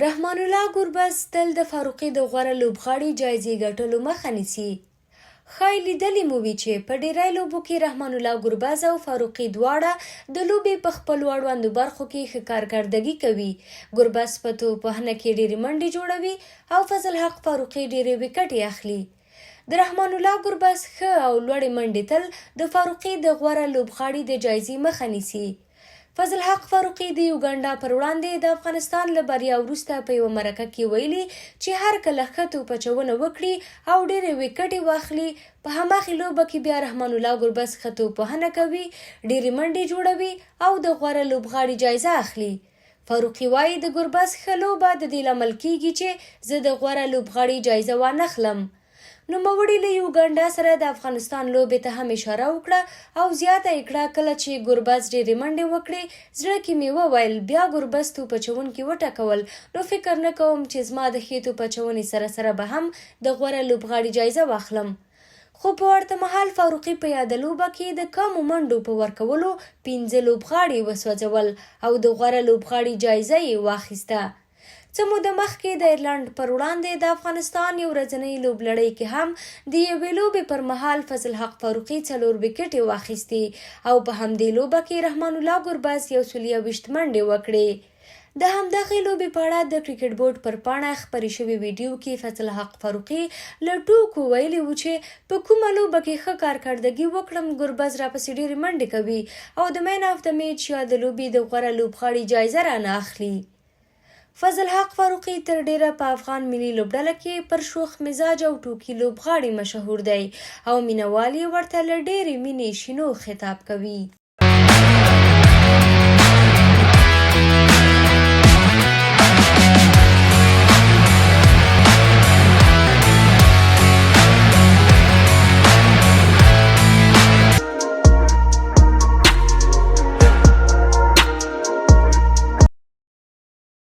رحمان الله ګربز تل د فاروقي د غوره لوبغاړي جایزې ګټلو مخه نیسي. ښایي لیدلي مو وي چې په ډېری لوبو کې رحمان الله ګربز او فاروقي دواړه د لوبې په خپلو اړوندو برخو کې ښه کارکردګي کوي. ګربز په توپوهنه کې ډېرې منډې جوړوي او فضل حق فاروقي ډېرې وکټې اخلي. د رحمان الله ګربز ښه او لوړې منډې تل د فاروقي د غوره لوبغاړي د جایزې مخه نیسي. فضل حق فاروقي د یوګانډا پر وړاندې د افغانستان له بریا وروسته په یوه مرکه کې ویلي چې هر کله ښه توپچونه وکړي او ډېرې وکټې واخلي، په هماغې لوبه کې بیا رحمان الله ګربز ښه توپوهنه کوي، ډېرې منډې جوړوي او د غوره لوبغاړي جایزه اخلي. فاروقي وایي د ګربز ښه لوبه د دې لامل کیږي چې زه د غوره لوبغاړي جایزه وانخلم. نوموړي له یوګانډا سره د افغانستان لوبې ته هم اشاره وکړه او زیاته یې کړه کله چې ګربز ډېرې منډې وکړې زړه کې مې وویل بیا ګربز توپچونکي وټکول، نو فکر نه کوم چې زما د ښې توپچونې سره سره به هم د غوره لوبغاړي جایزه واخلم. خو په ورته مهال فاروقي په یاده لوبه کې د کمو منډو په ورکولو 5 لوبغاړي وسوځول او د غوره لوبغاړي جایزه یې واخیسته. څه موده مخکې د ایرلنډ پر وړاندې د افغانستان یو ورځنۍ لوبلړۍ کې هم د یوې لوبې پر مهال فضل حق فاروقي 4 وکټې واخیستې او په همدې لوبه کې رحمان الله ګربز 121 منډې وکړې. د همدغې لوبې په اړه د کرکټ بورډ پر پاڼه خپرې شوې ویډیو کې فضل حق فاروقي له ټوکو ویلي و چې په کومه لوبه کې ښه کارکردګي وکړم ګربز راپسې ډېرې منډې کوي او د مین اف د میچ یا د لوبې د غوره لوبغاړي جایزه رانه اخلي. فضل حق فاروقي تر ډیره په افغان ملي لوبډله کې پر شوخ مزاج او ټوکي لوبغاړي مشهور دی او مینوال یې ورته له ډېرې مینې شینو خطاب کوي.